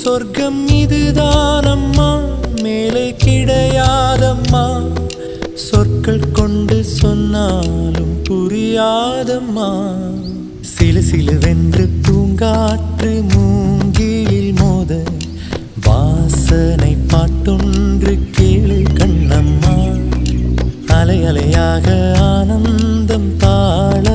சொர்க்கம் இதுதானம்மா, மேலே கிடையாதம்மா. சொற்கள் கொண்டு சொன்னாலும் புரியாதம்மா. சிலு சிலுவென்று பூங்காற்று மூங்கிலில் மோத வாசனை பாட்டொன்று கேளு கண்ணம்மா. அலை அலையாக ஆனந்தம் தாழ